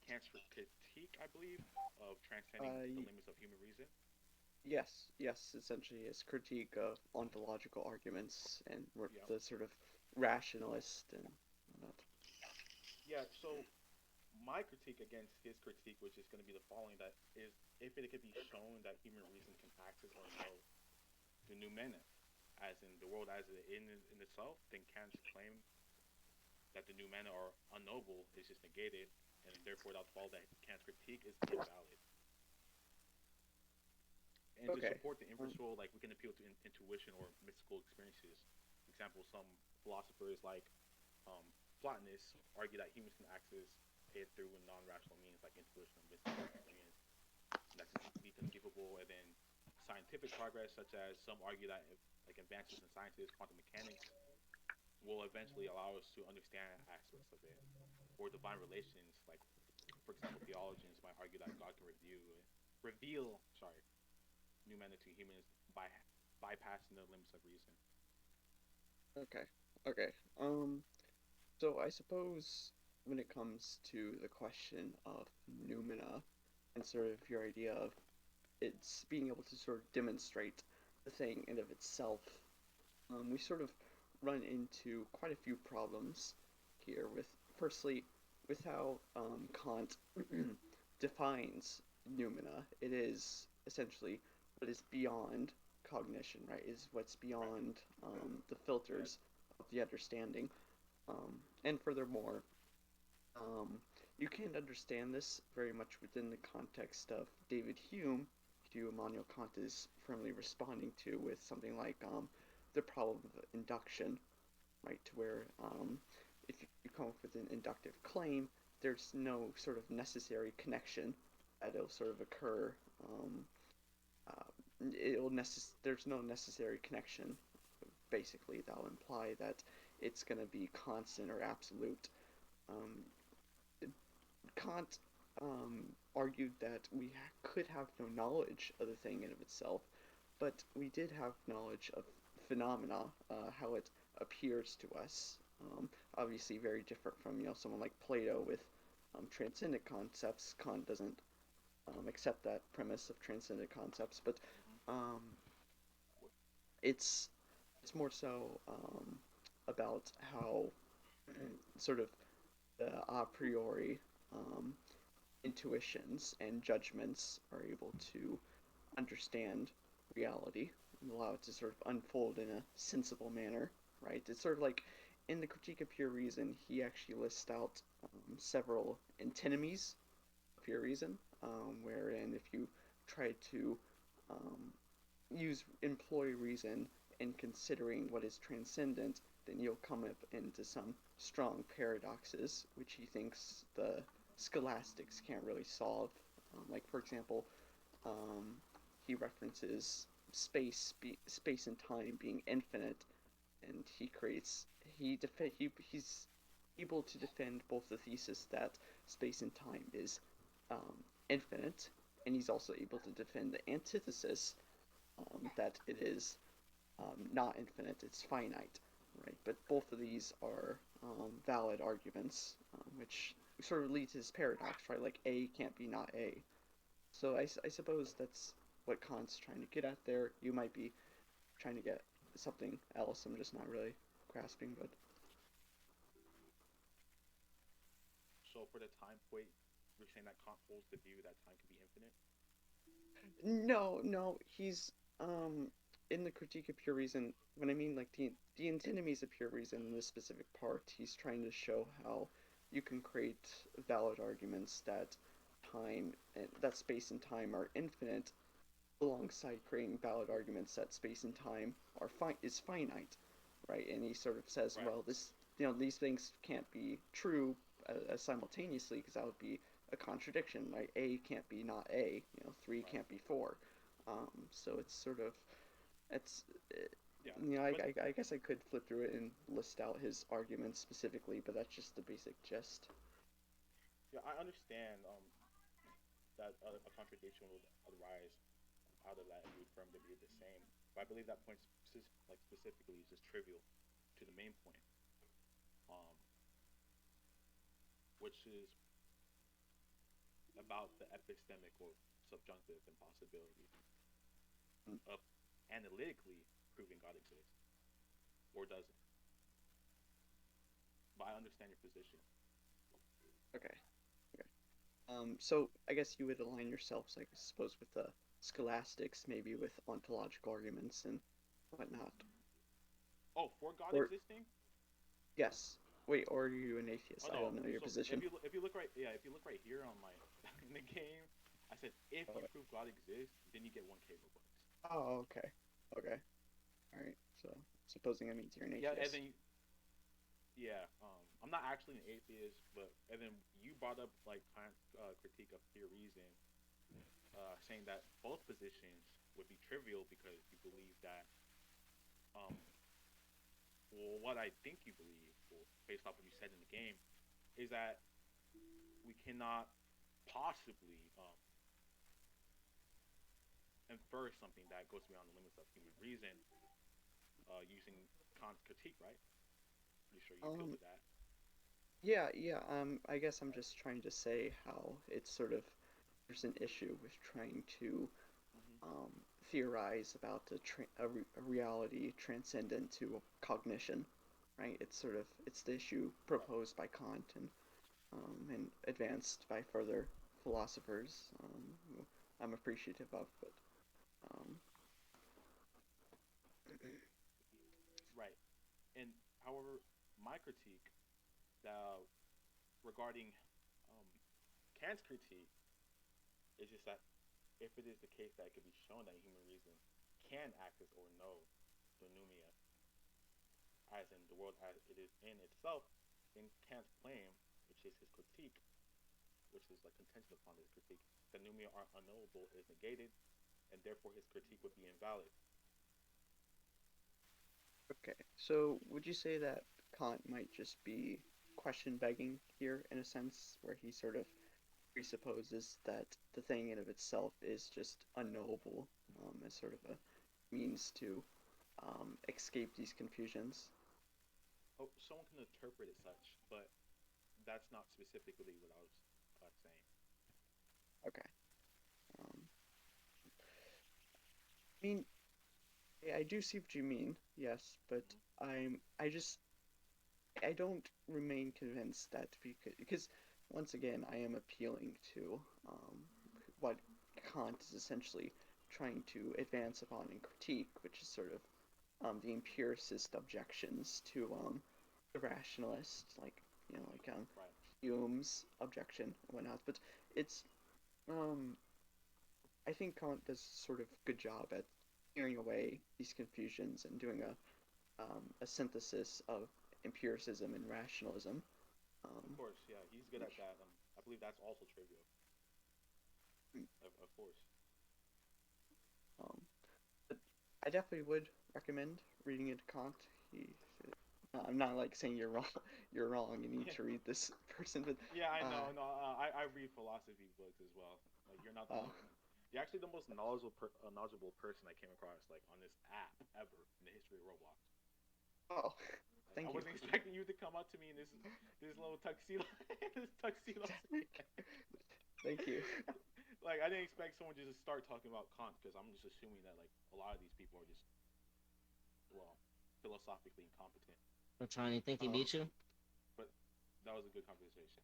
Kant's critique, I believe, of transcending Uh, the y- limits of human reason. yes, essentially his critique of ontological arguments and Yeah. the sort of rationalist and whatnot. Yeah. So my critique against his critique, which is going to be the following: that is, if it could be shown that human reason can access or know the noumena, as in the world as it in itself, then Kant's claim that the noumena are unknowable is just negated, and therefore that follow that Kant's critique is invalid. And to Okay. support the Um, inversual, like we can appeal to intuition or mystical experiences. For example, some philosophers like um, Plotinus argue that humans can access it through non-rational means like intuition or mystical experience, and that's indeed conceivable. And then scientific progress, such as some argue that if, like advances in sciences, quantum mechanics, will eventually allow us to understand aspects of it, or divine relations. Like, for example, theologians might argue that God can reveal noumena to humans by bypassing the limits of reason. okay. Okay. Um, so I suppose when it comes to the question of noumena and sort of your idea of it's being able to sort of demonstrate the thing in of itself, we sort of run into quite a few problems here with, firstly, with how Kant defines noumena. It is essentially what is beyond cognition, right? Is what's Right. beyond the filters of the understanding. And furthermore, um, you can't understand this very much within the context of David Hume, who Immanuel Kant is firmly responding to with something like the problem of induction, right? To where if you come up with an inductive claim, there's no sort of necessary connection that'll sort of occur. There's no necessary connection basically that'll imply that it's going to be constant or absolute. Um, Kant argued that we could have no knowledge of the thing in of itself, but we did have knowledge of phenomena, how it appears to us. Obviously, very different from someone like Plato with transcendent concepts. Kant doesn't accept that premise of transcendent concepts, but Mm-hmm. um, it's it's more so about how sort of the a priori um, intuitions and judgments are able to understand reality and allow it to sort of unfold in a sensible manner, right? It's sort of like in the Critique of Pure Reason, he actually lists out several antinomies of pure reason, wherein if you try to um, employ reason in considering what is transcendent, then you'll come up into some strong paradoxes, which he thinks the scholastics can't really solve. Like, for example, um, he references space and time being infinite, and he's able to defend both the thesis that space and time is infinite, and he's also able to defend the antithesis that it is not infinite, it's finite, right? But both of these are valid arguments, which sort of leads to this paradox, right? Like A can't be not A. So I suppose that's what Kant's trying to get at there. You might be trying to get something else. I'm just not really grasping, but So for the time point, you're saying that Kant holds the view that time can be infinite. no, he's um in the Critique of Pure Reason. When I mean like the antinomies of pure reason in this specific part, he's trying to show how you can create valid arguments that that space and time are infinite, alongside creating valid arguments that space and time is finite, right? And he sort of says, Right. well, these things can't be true simultaneously because that would be a contradiction, right? A can't be not A, three Right. can't be four. So it's sort of it's Yeah. I, But I guess I could flip through it and list out his arguments specifically, but that's just the basic gist. yeah, I understand that a contradiction would arise out of that if you affirm to be the same. But I believe that point like specifically is just trivial to the main point, um, which is about the epistemic or subjunctive impossibility Mm, of analytically proving God exists, or does it? But I understand your position. okay. Okay. So I guess you would align yourselves, like, I suppose, with the scholastics, maybe with ontological arguments and whatnot. Oh, for God Or existing? yes. Wait, or are you an Oh atheist? I no. don't know your So position. if you look right, yeah, if you look right here on my in the game, I said if Oh, you prove God exists, then you get 1K Robux. oh, okay. Okay. All right. So supposing that means you're an Yeah, and atheist. then yeah, I'm not actually an atheist, but and then you brought up like critique of pure reason, saying that both positions would be trivial because you believe that, um, well, what I think you believe, well, based off what you said in the game, is that we cannot possibly infer something that goes beyond the limits of human reason using Kant's critique, right? Pretty sure you feel Um, with that. yeah, yeah. I guess I'm just trying to say how it's sort of there's an issue with trying to Hmm. um, theorize about a reality transcendent to cognition, right? It's sort of it's the issue Right. proposed by Kant and advanced by further philosophers. Who I'm appreciative of, but um, Right. And however, my critique that regarding um, Kant's critique is just that if it is the case that it can be shown that human reason can access or know the pneumia, as in the world as it is in itself, then Kant's claim, which is his critique, which is like contention upon his critique, the pneumia are unknowable is negated, and therefore his critique would be invalid. okay. So would you say that Kant might just be question begging here in a sense, where he sort of presupposes that the thing in of itself is just unknowable as sort of a means to escape these confusions? Oh, someone can interpret it such, but that's not specifically what I was saying. Okay. Um, I mean, I do see what you mean, yes, but Mm-hmm. I don't remain convinced that because once again I am appealing to what Kant is essentially trying to advance upon in critique, which is sort of the empiricist objections to the rationalist, like Right. Hume's objection and whatnot. But it's um, I think Kant does sort of good job at clearing away these confusions and doing a synthesis of empiricism and rationalism. Of Um, course, yeah, he's good at which that. I believe that's also trivial. Of course. um, but I definitely would recommend reading into Kant. He, I'm not like saying you're wrong. You're wrong. You need Yeah, to read this person, but yeah, I uh, know. No, I read philosophy books as well. Like you're not the uh, only one. You're actually the most knowledgeable person I came across like on this app ever in the history of Roblox. oh, Like I thank you, wasn't expecting you to come up to me in this little tuxedo, this tuxedo swag. thank you. Like I didn't expect someone just to start talking about Kant because I'm just assuming that like a lot of these people are just well philosophically incompetent. I'm trying to think he Oh, beat you. But that was a good conversation.